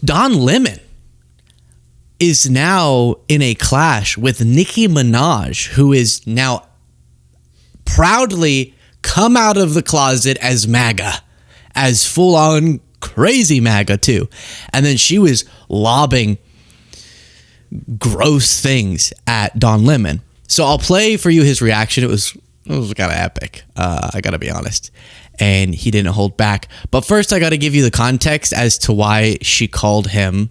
Don Lemon is now in a clash with Nikki Minaj, who is now proudly come out of the closet as MAGA, as full-on crazy MAGA too. And then she was lobbing gross things at Don Lemon. So I'll play for you his reaction. It was kind of epic, I gotta be honest. And he didn't hold back. But first, I gotta give you the context as to why she called him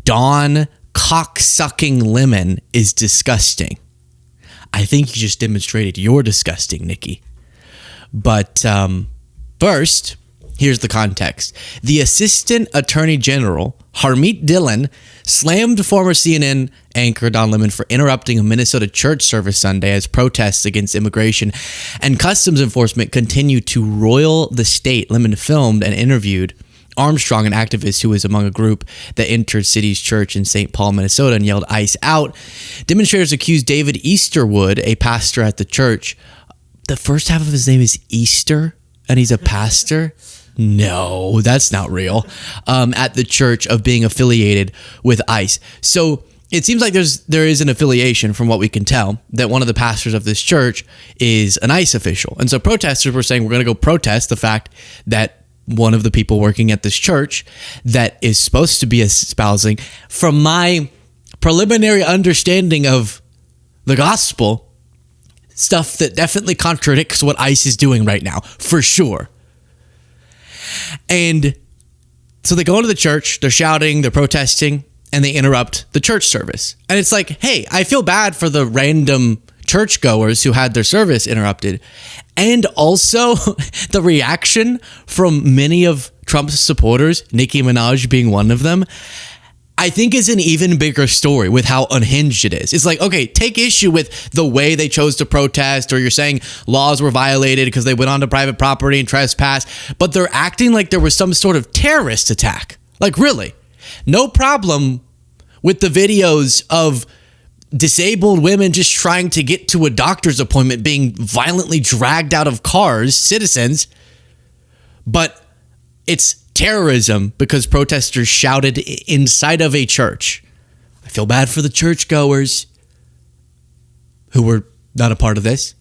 Don Cocksucking Lemon is disgusting. I think you just demonstrated you're disgusting, Nikki. But first, here's the context. The Assistant Attorney General, Harmeet Dillon, slammed former CNN anchor Don Lemon for interrupting a Minnesota church service Sunday as protests against immigration and customs enforcement continued to roil the state. Lemon filmed and interviewed Armstrong, an activist who was among a group that entered City's church in St. Paul, Minnesota, and yelled "ICE out." Demonstrators accused David Easterwood, a pastor at the church. The first half of his name is Easter, and he's a pastor? No, that's not real. At the church of being affiliated with ICE. So it seems like there is an affiliation, from what we can tell, that one of the pastors of this church is an ICE official. And so protesters were saying, we're going to go protest the fact that one of the people working at this church that is supposed to be espousing, from my preliminary understanding of the gospel, stuff that definitely contradicts what ICE is doing right now, for sure. And so they go into the church, they're shouting, they're protesting, and they interrupt the church service. And it's like, hey, I feel bad for the random churchgoers who had their service interrupted. And also the reaction from many of Trump's supporters, Nikki Minaj being one of them, I think is an even bigger story with how unhinged it is. It's like, okay, take issue with the way they chose to protest, or you're saying laws were violated because they went onto private property and trespassed, but they're acting like there was some sort of terrorist attack. Like, really? No problem with the videos of disabled women just trying to get to a doctor's appointment being violently dragged out of cars, citizens, but it's terrorism because protesters shouted inside of a church. I feel bad for the churchgoers who were not a part of this,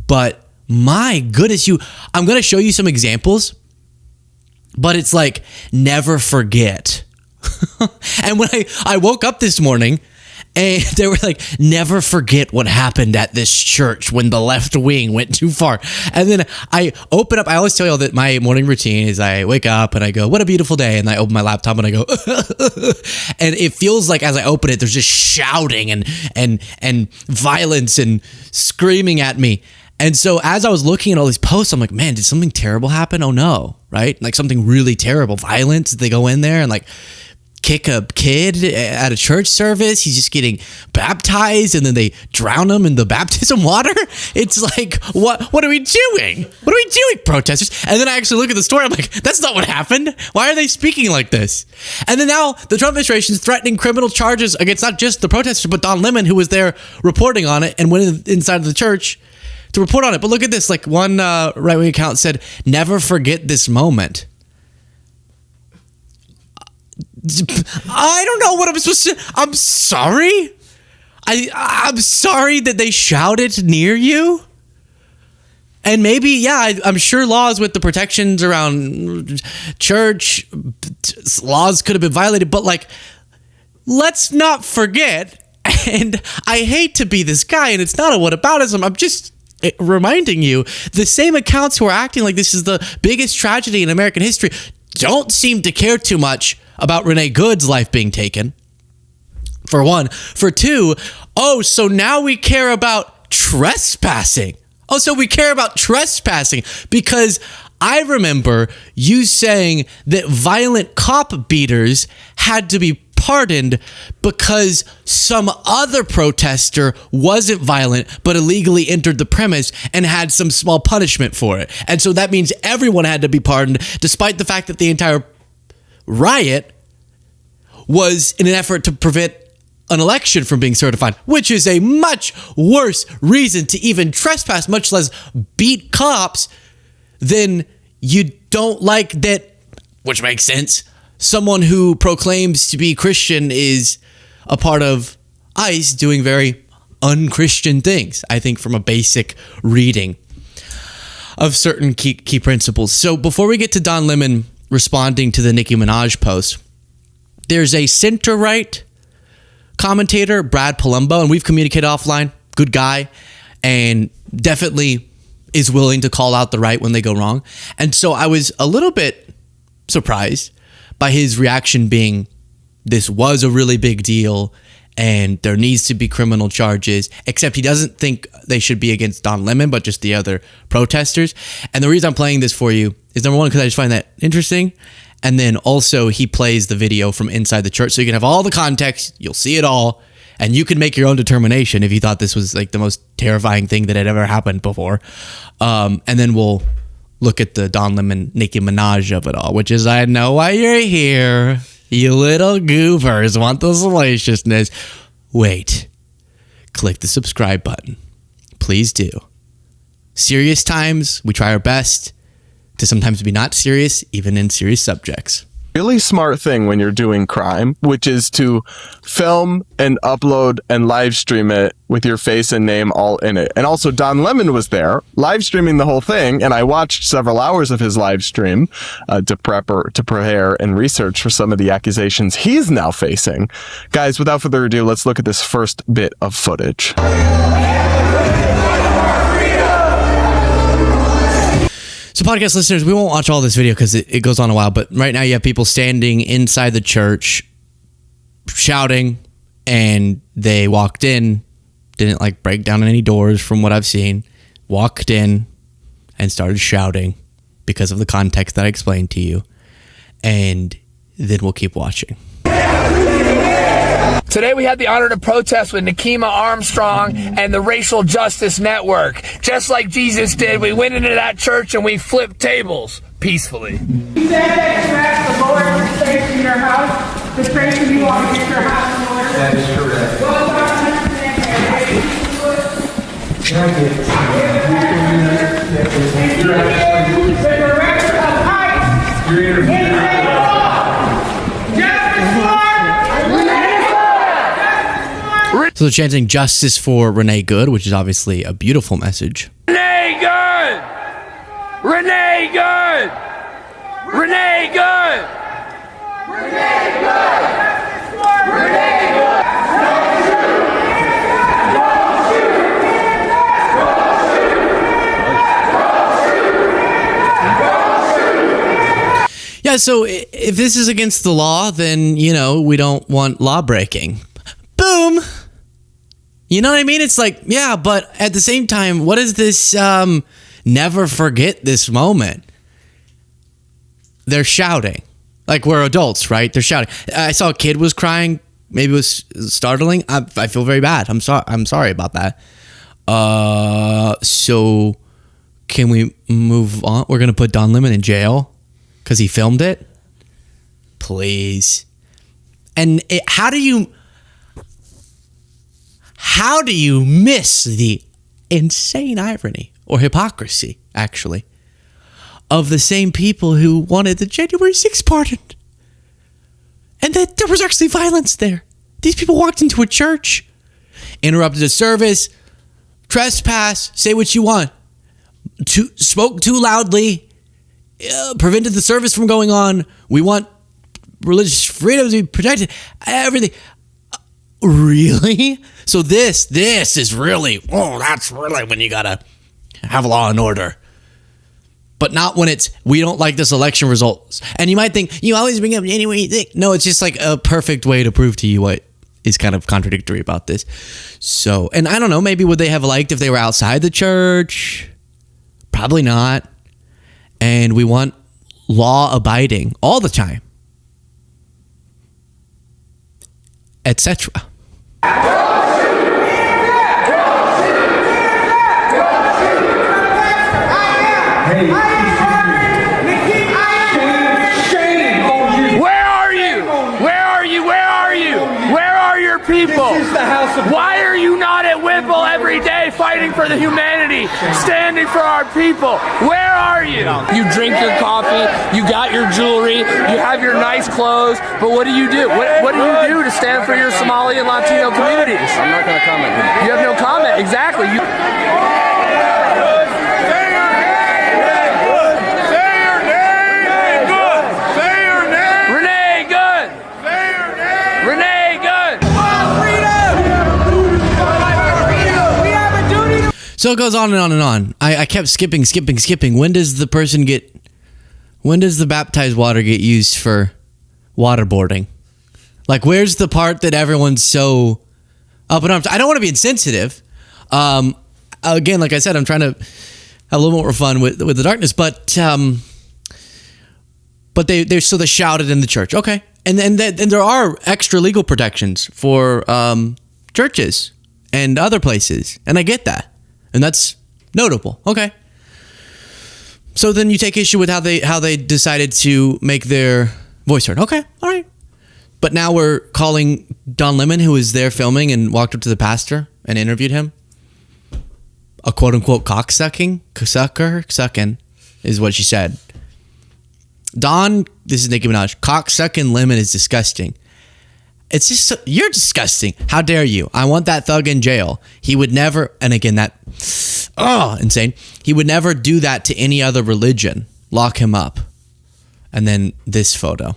but my goodness, I'm going to show you some examples, but it's like, never forget. And when I woke up this morning, and they were like, never forget what happened at this church when the left wing went too far. And then I open up, I always tell y'all that my morning routine is I wake up and I go, what a beautiful day. And I open my laptop and I go, and it feels like as I open it, there's just shouting and violence and screaming at me. And so as I was looking at all these posts, I'm like, man, did something terrible happen? Oh no, right? Like something really terrible, violence. They go in there and like kick a kid at a church service. He's just getting baptized and then they drown him in the baptism water. It's like, what are we doing? What are we doing, protesters? And then I actually look at the story. I'm like, that's not what happened. Why are they speaking like this? And then now the Trump administration is threatening criminal charges against not just the protesters, but Don Lemon, who was there reporting on it and went inside of the church to report on it. But look at this. Like one right-wing account said, never forget this moment. I don't know what I'm supposed to. I'm sorry. I'm sorry that they shouted near you. And maybe, yeah, I'm sure laws with the protections around church laws could have been violated, but like, let's not forget. And I hate to be this guy, and it's not a whataboutism. I'm just reminding you, the same accounts who are acting like this is the biggest tragedy in American history don't seem to care too much about Renee Good's life being taken, for one. For two, so now we care about trespassing. So we care about trespassing because I remember you saying that violent cop beaters had to be pardoned because some other protester wasn't violent but illegally entered the premise and had some small punishment for it. And so that means everyone had to be pardoned, despite the fact that the entire riot was in an effort to prevent an election from being certified, which is a much worse reason to even trespass, much less beat cops, than you don't like that, which makes sense, someone who proclaims to be Christian is a part of ICE doing very unchristian things, I think, from a basic reading of certain key principles. So before we get to Don Lemon responding to the Nicki Minaj post, there's a center-right commentator, Brad Palumbo, and we've communicated offline, good guy, and definitely is willing to call out the right when they go wrong. And so I was a little bit surprised by his reaction being, this was a really big deal and there needs to be criminal charges, except he doesn't think they should be against Don Lemon, but just the other protesters. And the reason I'm playing this for you is, number one, because I just find that interesting. And then also he plays the video from inside the church, so you can have all the context, you'll see it all, and you can make your own determination if you thought this was like the most terrifying thing that had ever happened before. And then we'll look at the Don Lemon, Nicki Minaj of it all, which is, I know why you're here. You little goobers want the salaciousness. Wait. Click the subscribe button. Please do. Serious times, we try our best to sometimes be not serious, even in serious subjects. Really smart thing when you're doing crime, which is to film and upload and live stream it with your face and name all in it. And also Don Lemon was there live streaming the whole thing, and I watched several hours of his live stream to prepare and research for some of the accusations he's now facing. Guys, without further ado, let's look at this first bit of footage. So podcast listeners, we won't watch all this video because it goes on a while, but right now you have people standing inside the church shouting, and they walked in, didn't like break down any doors from what I've seen, walked in and started shouting because of the context that I explained to you, and then we'll keep watching. Today we had the honor to protest with Nikema Armstrong and the Racial Justice Network. Just like Jesus did, we went into that church and we flipped tables peacefully. You said that you asked the Lord to stay in your house, to pray for you all to get your house in order. That is correct. Well, God understand that. And the director of ICE in that law. Justice for So they're chanting justice for Renee Good, which is obviously a beautiful message. Renee Good! Renee Good! Renee Good! Renee Good! Renee Good! Yeah, so if this is against the law, then, you know, we don't want law breaking. Boom! You know what I mean? It's like, yeah, but at the same time, what is this, never forget this moment? They're shouting. Like, we're adults, right? They're shouting. I saw a kid was crying. Maybe it was startling. I feel very bad. I'm sorry about that. So can we move on? We're going to put Don Lemon in jail because he filmed it? Please. And how do you miss the insane irony or hypocrisy, actually, of the same people who wanted the January 6th pardoned? And that there was actually violence there. These people walked into a church, interrupted a service, trespass, say what you want, spoke too loudly, prevented the service from going on. We want religious freedom to be protected. Everything. Really? So this is really, that's really when you gotta have law and order. But not when it's, we don't like this election results. And you might think, you always bring up any way you think. No, it's just like a perfect way to prove to you what is kind of contradictory about this. So, and I don't know, maybe would they have liked if they were outside the church? Probably not. And we want law abiding all the time, etc. people. Why are you not at Whipple every day fighting for the humanity, standing for our people? Where are you? You drink your coffee, you got your jewelry, you have your nice clothes, but what do you do? What do you do to stand for your Somali and Latino communities? I'm not going to comment. You have no comment. Exactly. So it goes on and on and on. I kept skipping. When does the baptized water get used for waterboarding? Like, where's the part that everyone's so up in arms? I don't want to be insensitive. Again, like I said, I'm trying to have a little more fun with the darkness, but they shouted in the church. Okay. And there are extra legal protections for churches and other places. And I get that. And that's notable. Okay. So then you take issue with how they decided to make their voice heard. Okay. All right. But now we're calling Don Lemon, who was there filming and walked up to the pastor and interviewed him, a quote unquote sucking is what she said. Don, this is Nikki Minaj. Cocksucking Lemon is disgusting. It's just, you're disgusting. How dare you? I want that thug in jail. He would never, and again, insane. He would never do that to any other religion. Lock him up. And then this photo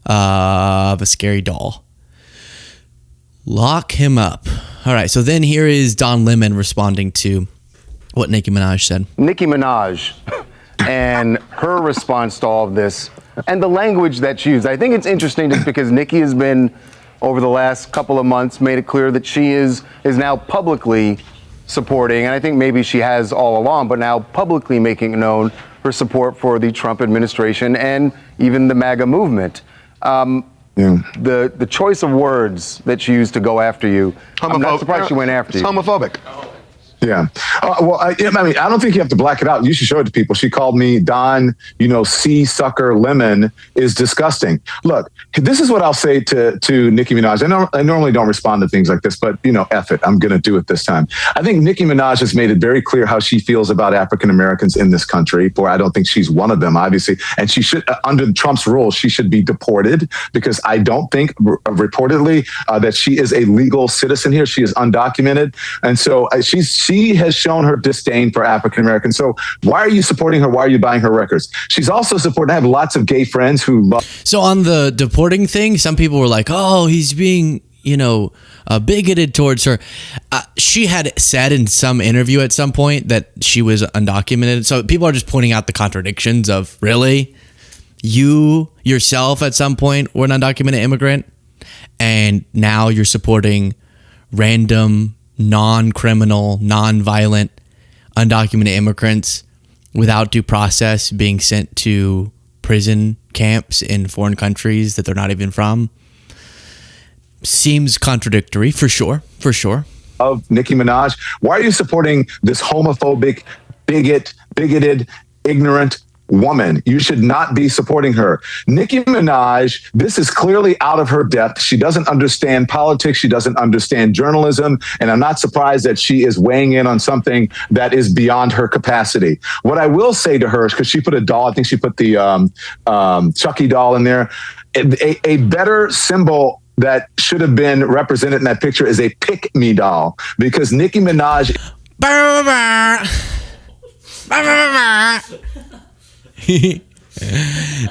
of a scary doll. Lock him up. All right, so then here is Don Lemon responding to what Nicki Minaj said. Nicki Minaj and her response to all of this and the language that she used. I think it's interesting just because Nicki has been, over the last couple of months, made it clear that she is now publicly supporting, and I think maybe she has all along, but now publicly making known her support for the Trump administration and even the MAGA movement. The choice of words that she used to go after you, I'm not surprised she went after you. It's homophobic. Yeah. I don't think you have to black it out. You should show it to people. She called me Don, C sucker lemon is disgusting. Look, this is what I'll say to Nicki Minaj. I normally don't respond to things like this, but F it. I'm going to do it this time. I think Nicki Minaj has made it very clear how she feels about African Americans in this country. Boy, I don't think she's one of them, obviously. And she should, under Trump's rules, she should be deported because I don't think reportedly that she is a legal citizen here. She is undocumented. And so she has shown her disdain for African Americans. So why are you supporting her? Why are you buying her records? She's also supporting, I have lots of gay friends who love. So on the deporting thing, some people were like, oh, he's being, bigoted towards her. She had said in some interview at some point that she was undocumented. So people are just pointing out the contradictions of, really? You yourself at some point were an undocumented immigrant, and now you're supporting random non-criminal, non-violent, undocumented immigrants without due process being sent to prison camps in foreign countries that they're not even from. Seems contradictory, for sure. Of Nicki Minaj. Why are you supporting this homophobic, bigoted, ignorant woman? You should not be supporting her. Nicki Minaj, this is clearly out of her depth. She doesn't understand politics. She doesn't understand journalism. And I'm not surprised that she is weighing in on something that is beyond her capacity. What I will say to her is, because she put a doll, I think she put the Chucky doll in there, a better symbol that should have been represented in that picture is a pick-me doll, because Nicki Minaj...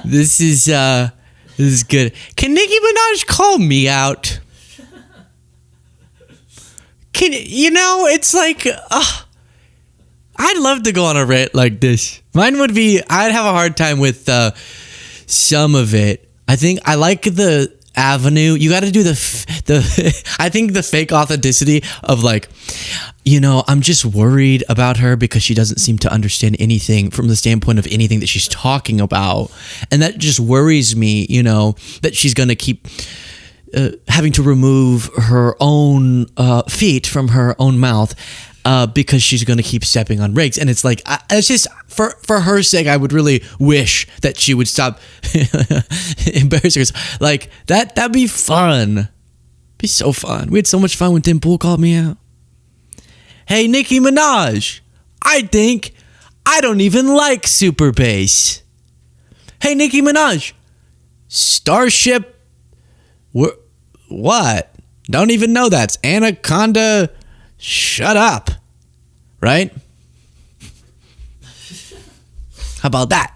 This is good. Can Nicki Minaj call me out? It's like, I'd love to go on a rant like this. Mine would be, I'd have a hard time with some of it. I think I like the avenue. You got to do I think the fake authenticity of like, I'm just worried about her because she doesn't seem to understand anything from the standpoint of anything that she's talking about. And that just worries me, that she's going to keep having to remove her own feet from her own mouth because she's going to keep stepping on rakes. And it's like, it's just for her sake, I would really wish that she would stop embarrassing herself. Like that'd be fun. Be so fun. We had so much fun when Tim Pool called me out. Hey, Nicki Minaj, I think I don't even like super bass. Hey, Nicki Minaj, Starship, what? Don't even know that's Anaconda. Shut up. Right? How about that?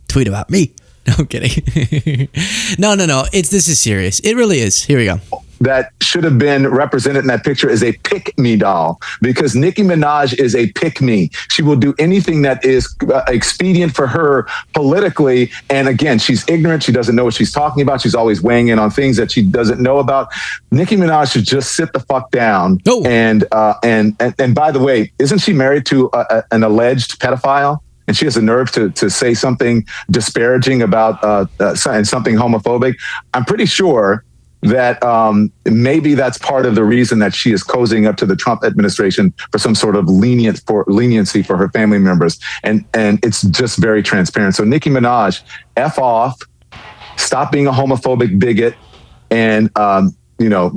Tweet about me. No, I'm kidding. No. This is serious. It really is. Here we go. That should have been represented in that picture is a pick-me doll, because Nicki Minaj is a pick-me. She will do anything that is expedient for her politically. And again, she's ignorant. She doesn't know what she's talking about. She's always weighing in on things that she doesn't know about. Nicki Minaj should just sit the fuck down. Oh. And by the way, isn't she married to an alleged pedophile? And she has the nerve to say something disparaging about and something homophobic. I'm pretty sure that maybe that's part of the reason that she is cozying up to the Trump administration for some sort of leniency for her family members. And it's just very transparent. So Nicki Minaj, F off, stop being a homophobic bigot, and,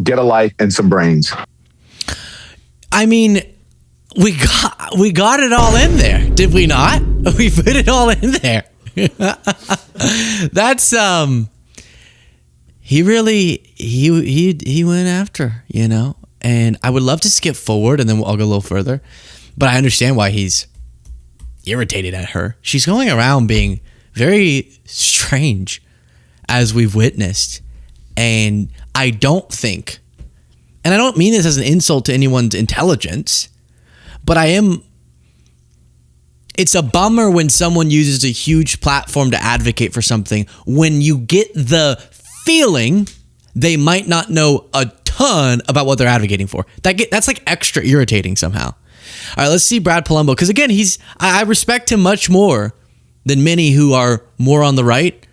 get a life and some brains. I mean, we got it all in there, did we not? We put it all in there. That's he went after, and I would love to skip forward and then I'll go a little further, but I understand why he's irritated at her. She's going around being very strange, as we've witnessed, and I don't think, and I don't mean this as an insult to anyone's intelligence, but it's a bummer when someone uses a huge platform to advocate for something when you get the feeling they might not know a ton about what they're advocating for. That's like extra irritating somehow. All right, let's see Brad Palumbo, because again, I respect him much more than many who are more on the right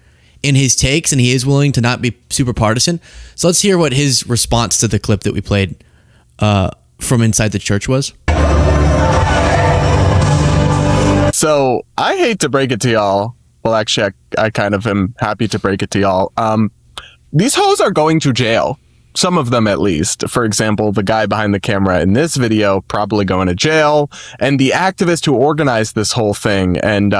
in his takes, and he is willing to not be super partisan. So let's hear what his response to the clip that we played from inside the church was. So I hate to break it to y'all. Well, actually, I kind of am happy to break it to y'all. These hoes are going to jail. Some of them, at least. For example, the guy behind the camera in this video probably going to jail. And the activist who organized this whole thing and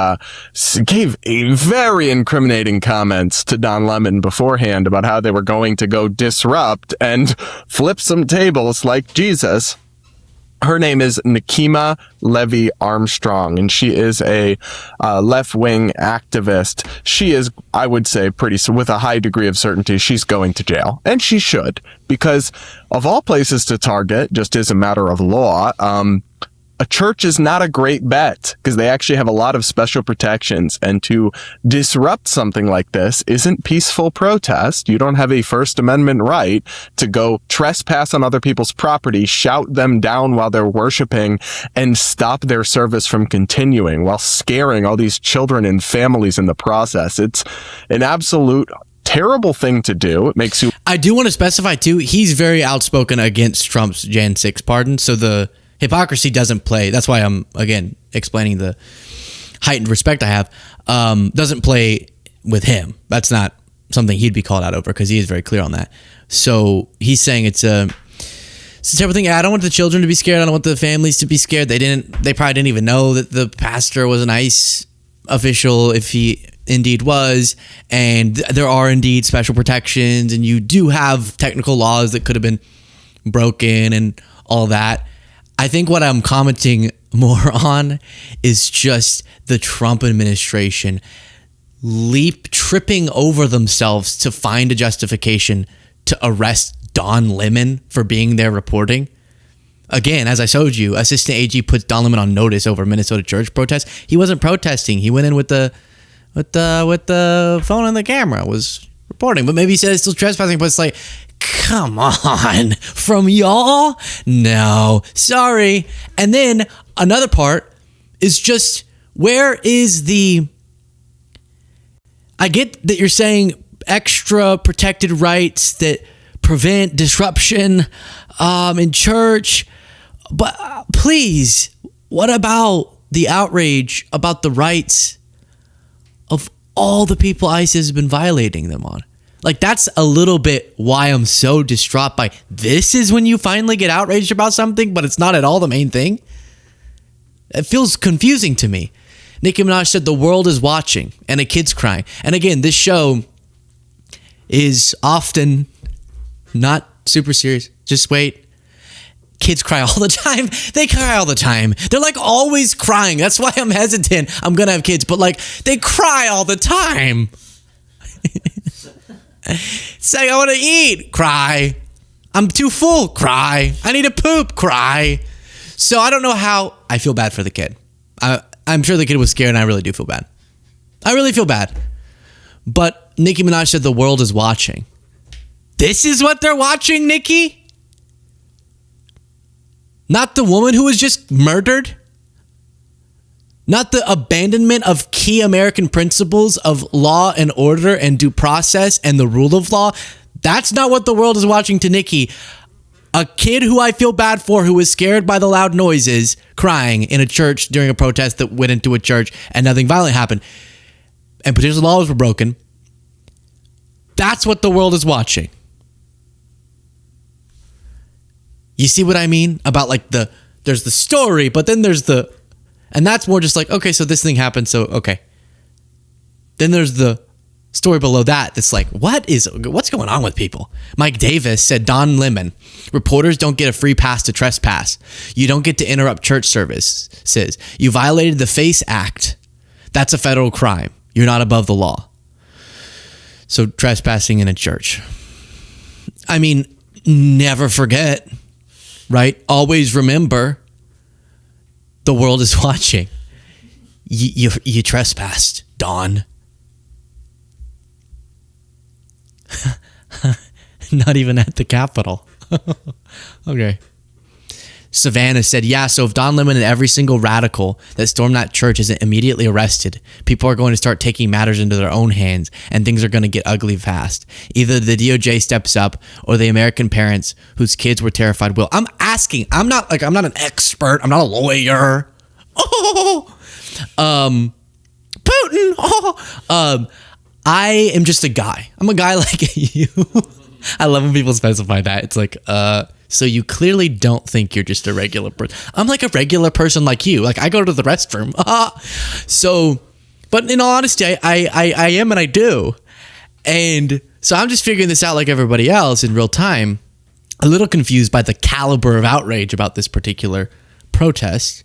gave a very incriminating comments to Don Lemon beforehand about how they were going to go disrupt and flip some tables like Jesus. Her name is Nikema Levy Armstrong, and she is a left-wing activist. She is, I would say, with a high degree of certainty, she's going to jail. And she should, because of all places to target, just as a matter of law, a church is not a great bet because they actually have a lot of special protections. And to disrupt something like this isn't peaceful protest. You don't have a First Amendment right to go trespass on other people's property, shout them down while they're worshiping, and stop their service from continuing while scaring all these children and families in the process. It's an absolute terrible thing to do. It makes you... I do want to specify, too, he's very outspoken against Trump's Jan 6 pardon, so the hypocrisy doesn't play. That's why I'm, again, explaining the heightened respect I have. Doesn't play with him. That's not something he'd be called out over because he is very clear on that. So he's saying it's a terrible thing. I don't want the children to be scared. I don't want the families to be scared. They probably didn't even know that the pastor was an ICE official, if he indeed was. And there are indeed special protections, and you do have technical laws that could have been broken and all that. I think what I'm commenting more on is just the Trump administration tripping over themselves to find a justification to arrest Don Lemon for being there reporting. Again, as I showed you, Assistant AG puts Don Lemon on notice over Minnesota church protest. He wasn't protesting. He went in with the phone and the camera, was reporting. But maybe he said it's still trespassing, but it's like, come on, from y'all? No, sorry. And then another part is just, where is I get that you're saying extra protected rights that prevent disruption in church, but please, what about the outrage about the rights of all the people ICE has been violating them on? Like, that's a little bit why I'm so distraught by this is when you finally get outraged about something, but it's not at all the main thing. It feels confusing to me. Nicki Minaj said the world is watching and a kid's crying. And again, this show is often not super serious. Just wait. Kids cry all the time. They cry all the time. They're like always crying. That's why I'm hesitant. I'm going to have kids, but like they cry all the time. It's like, I want to eat. Cry. I'm too full. Cry. I need to poop. Cry. So I don't know how. I feel bad for the kid. I'm sure the kid was scared, and I really do feel bad. I really feel bad. But Nicki Minaj said the world is watching. This is what they're watching, Nicki? Not the woman who was just murdered? Not the abandonment of key American principles of law and order and due process and the rule of law? That's not what the world is watching to Nicki. A kid who I feel bad for, who was scared by the loud noises, crying in a church during a protest that went into a church and nothing violent happened. And potential laws were broken. That's what the world is watching. You see what I mean? About like there's the story, but then there's and that's more just like, okay, so this thing happened, so okay. Then there's the story below that that's like, what's going on with people? Mike Davis said, Don Lemon, reporters don't get a free pass to trespass. You don't get to interrupt church services. You violated the FACE Act. That's a federal crime. You're not above the law. So trespassing in a church. I mean, never forget, right? Always remember the world is watching. You trespassed, Don. Not even at the Capitol. Okay. Savannah said, yeah, so if Don Lemon and every single radical that stormed that church isn't immediately arrested, people are going to start taking matters into their own hands and things are going to get ugly fast. Either the DOJ steps up or the American parents whose kids were terrified will. I'm asking. I'm not an expert. I'm not a lawyer. Putin. I am just a guy. I'm a guy like you. I love when people specify that. It's like, so you clearly don't think you're just a regular person. I'm like a regular person like you. Like I go to the restroom. So, but in all honesty, I am and I do. And so I'm just figuring this out like everybody else in real time. A little confused by the caliber of outrage about this particular protest.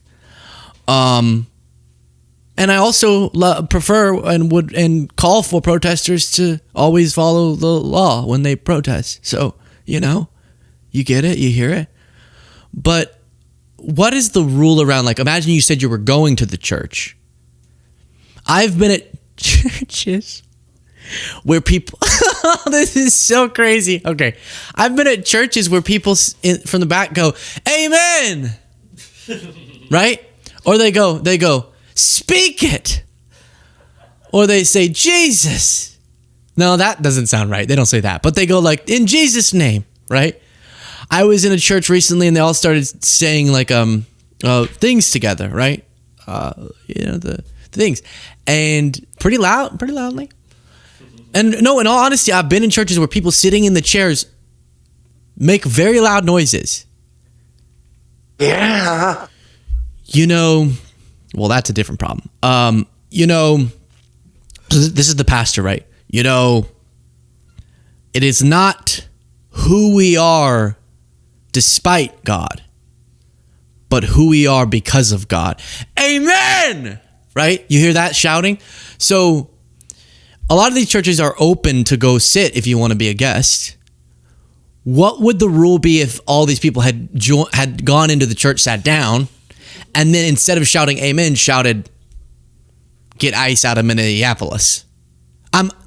And I also prefer and call for protesters to always follow the law when they protest. So, you get it, you hear it. But what is the rule around, like, imagine you said you were going to the church. I've been at churches where people, this is so crazy. Okay. I've been at churches where people from the back go, amen. Right? Or they go, speak it. Or they say, Jesus. No, that doesn't sound right. They don't say that. But they go like, in Jesus' name, right? I was in a church recently and they all started saying like things together, right? The things. And pretty loudly. And no, in all honesty, I've been in churches where people sitting in the chairs make very loud noises. Yeah. Well, that's a different problem. This is the pastor, right? It is not who we are despite God, but who we are because of God. Amen! Right? You hear that shouting? So a lot of these churches are open to go sit if you want to be a guest. What would the rule be if all these people had gone into the church, sat down, and then instead of shouting amen, shouted, get ice out of Minneapolis?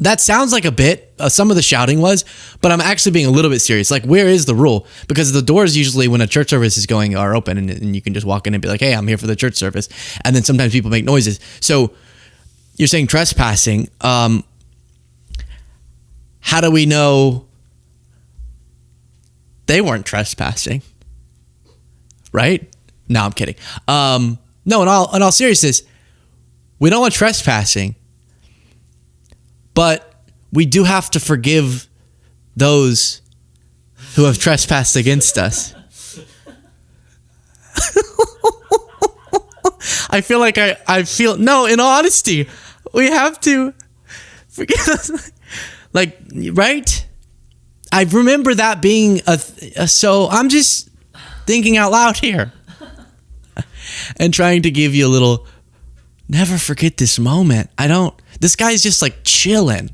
That sounds like a bit, some of the shouting was, but I'm actually being a little bit serious. Like, where is the rule? Because the doors usually, when a church service is going, are open, and you can just walk in and be like, hey, I'm here for the church service. And then sometimes people make noises. So you're saying trespassing. How do we know they weren't trespassing? Right? No, I'm kidding. No, in all seriousness, we don't want trespassing, but we do have to forgive those who have trespassed against us. I feel like no, in all honesty, we have to forgive. Like, right? I remember that being so I'm just thinking out loud here and trying to give you a little, never forget this moment. This guy's just like chilling.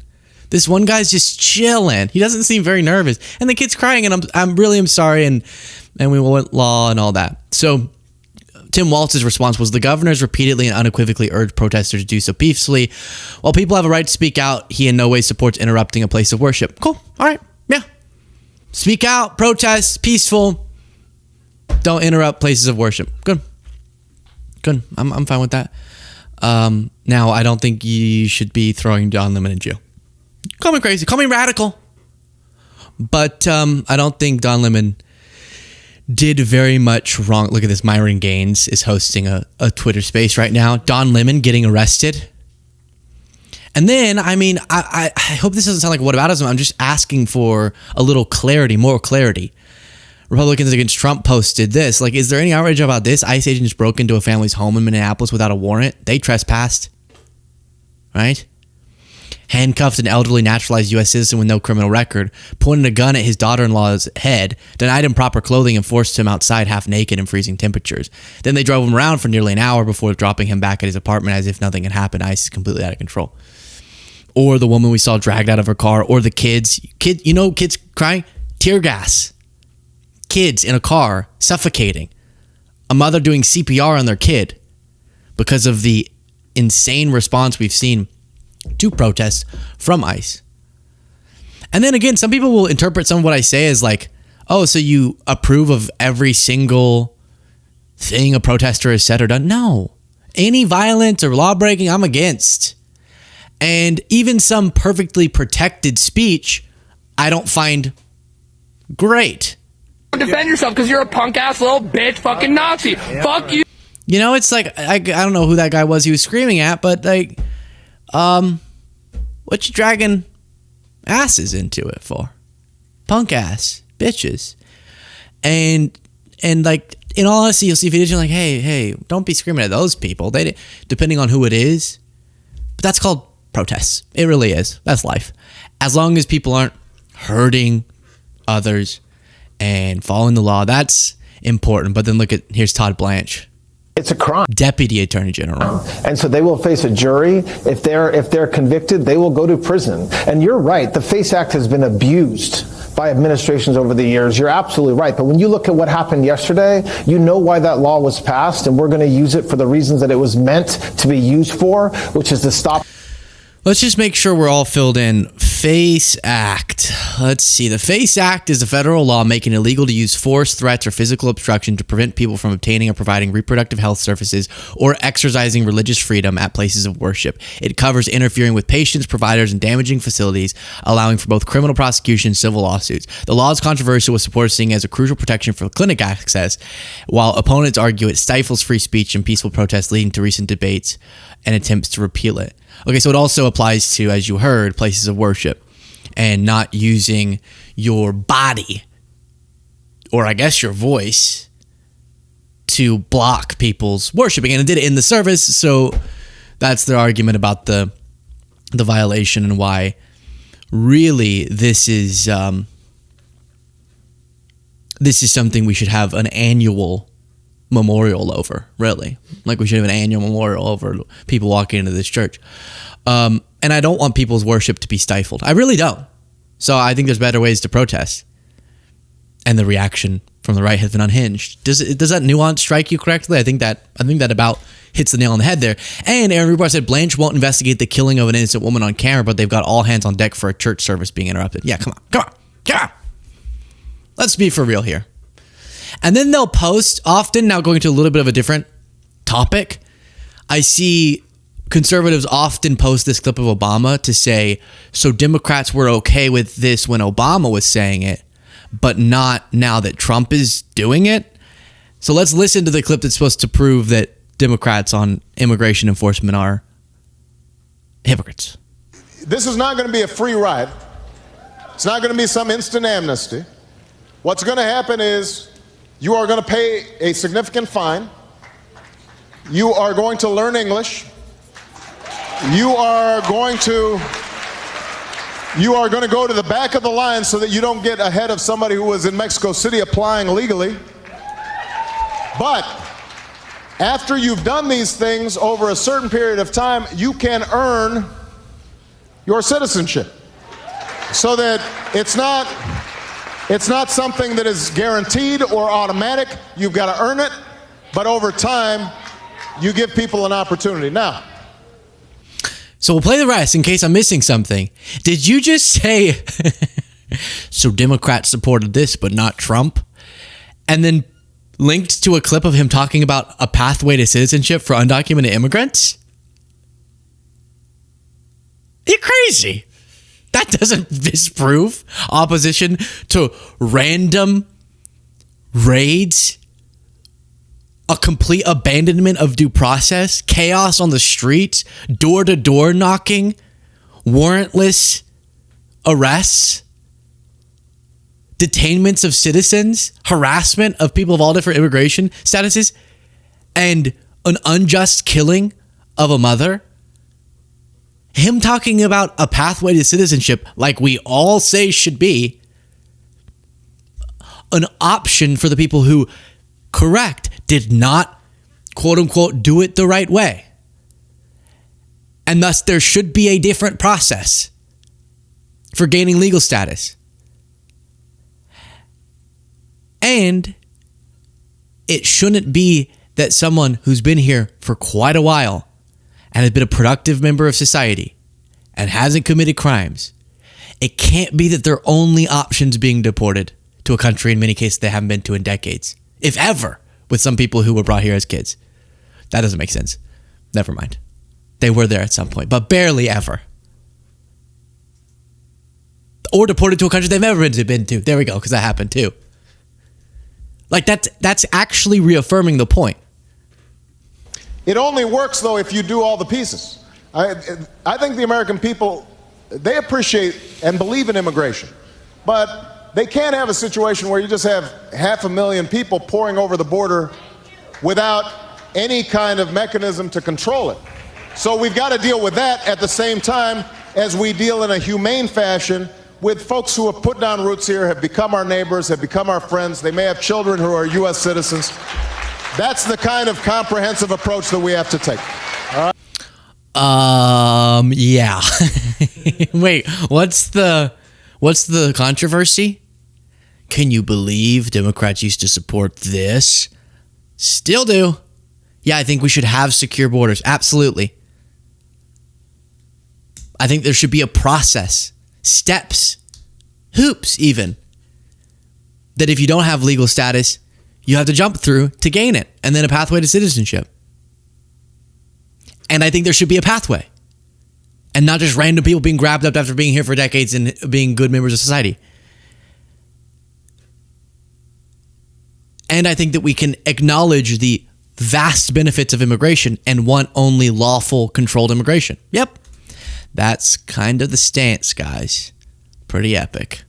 This one guy's just chilling. He doesn't seem very nervous. And the kid's crying, and I'm sorry, and we want law and all that. So Tim Walz's response was, the governor has repeatedly and unequivocally urged protesters to do so peacefully. While people have a right to speak out, he in no way supports interrupting a place of worship. Cool. All right. Yeah. Speak out, protest, peaceful. Don't interrupt places of worship. Good. I'm fine with that. Now, I don't think you should be throwing Don Lemon in jail. Call me crazy. Call me radical. But I don't think Don Lemon did very much wrong. Look at this. Myron Gaines is hosting a Twitter space right now. Don Lemon getting arrested. And then, I mean, I hope this doesn't sound like whataboutism. I'm just asking for a little clarity, more clarity. Republicans Against Trump posted this. Like, is there any outrage about this? ICE agents broke into a family's home in Minneapolis without a warrant. They trespassed. Right? Handcuffed an elderly naturalized U.S. citizen with no criminal record, pointed a gun at his daughter-in-law's head, denied him proper clothing, and forced him outside half naked in freezing temperatures. Then they drove him around for nearly an hour before dropping him back at his apartment as if nothing had happened. ICE is completely out of control. Or the woman we saw dragged out of her car, or the kids crying, tear gas. Kids in a car suffocating. A mother doing CPR on their kid because of the insane response we've seen to protests from ICE. And then again, some people will interpret some of what I say as like, oh, so you approve of every single thing a protester has said or done? No. Any violence or law breaking, I'm against. And even some perfectly protected speech, I don't find great. Defend yourself because you're a punk ass little bitch fucking Nazi. Fuck you. You know, it's like, I don't know who that guy was he was screaming at, but like, what you dragging asses into it for? Punk ass bitches. And like, in all honesty, you'll see videos, you're like, hey, don't be screaming at those people. They, depending on who it is, but that's called protests. It really is. That's life. As long as people aren't hurting others and following the law, that's important. But then here's Todd Blanche. It's a crime. Deputy Attorney General. And so they will face a jury. If they're convicted, they will go to prison. And you're right, the FACE Act has been abused by administrations over the years. You're absolutely right. But when you look at what happened yesterday, you know why that law was passed, and we're going to use it for the reasons that it was meant to be used for, which is to stop. Let's just make sure we're all filled in. FACE Act. Let's see. The FACE Act is a federal law making it illegal to use force, threats, or physical obstruction to prevent people from obtaining or providing reproductive health services or exercising religious freedom at places of worship. It covers interfering with patients, providers, and damaging facilities, allowing for both criminal prosecution and civil lawsuits. The law is controversial, with supporters seeing it as a crucial protection for clinic access, while opponents argue it stifles free speech and peaceful protests, leading to recent debates and attempts to repeal it. Okay, so it also applies to, as you heard, places of worship and not using your body, or I guess your voice, to block people's worshiping. And it did it in the service, so that's their argument about the violation and why really this is something we should have an annual memorial over, really. Like, we should have an annual memorial over people walking into this church. And I don't want people's worship to be stifled. I really don't. So I think there's better ways to protest. And the reaction from the right has been unhinged. Does that nuance strike you correctly? I think that about hits the nail on the head there. And Aaron Rubar said Blanche won't investigate the killing of an innocent woman on camera, but they've got all hands on deck for a church service being interrupted. Yeah, come on. Let's be for real here. And then they'll post often, now going to a little bit of a different topic. I see conservatives often post this clip of Obama to say, so Democrats were okay with this when Obama was saying it, but not now that Trump is doing it. So let's listen to the clip that's supposed to prove that Democrats on immigration enforcement are hypocrites. this is not going to be a free ride. It's not going to be some instant amnesty. What's going to happen is you are going to pay a significant fine. You are going to learn English. You are going to go to the back of the line so that you don't get ahead of somebody who was in Mexico City applying legally. But after you've done these things over a certain period of time, you can earn your citizenship. So that it's not something that is guaranteed or automatic. You've got to earn it, but over time, you give people an opportunity. Now, so we'll play the rest in case I'm missing something. Did you just say, so Democrats supported this, but not Trump? And then linked to a clip of him talking about a pathway to citizenship for undocumented immigrants? You're crazy. That doesn't disprove opposition to random raids, a complete abandonment of due process, chaos on the streets, door-to-door knocking, warrantless arrests, detainments of citizens, harassment of people of all different immigration statuses, and an unjust killing of a mother. Him talking about a pathway to citizenship, like we all say should be an option for the people who, correct, did not, quote unquote, do it the right way. And thus there should be a different process for gaining legal status. And it shouldn't be that someone who's been here for quite a while and has been a productive member of society and hasn't committed crimes, it can't be that their only options being deported to a country in many cases they haven't been to in decades, if ever, with some people who were brought here as kids. That doesn't make sense. Never mind. They were there at some point, but barely ever. Or deported to a country they've never been to. There we go, because that happened too. Like that's actually reaffirming the point. it only works, though, if you do all the pieces. I think the American people, they appreciate and believe in immigration, but they can't have a situation where you just have 500,000 people pouring over the border without any kind of mechanism to control it. So we've got to deal with that at the same time as we deal in a humane fashion with folks who have put down roots here, have become our neighbors, have become our friends. They may have children who are U.S. citizens. That's the kind of comprehensive approach that we have to take. All right? Yeah. Wait, what's the controversy? Can you believe Democrats used to support this? Still do. Yeah, I think we should have secure borders. Absolutely. I think there should be a process, steps, hoops even, that if you don't have legal status, you have to jump through to gain it, and then a pathway to citizenship. And I think there should be a pathway, and not just random people being grabbed up after being here for decades and being good members of society. And I think that we can acknowledge the vast benefits of immigration and want only lawful, controlled immigration. Yep. That's kind of the stance, guys. Pretty epic.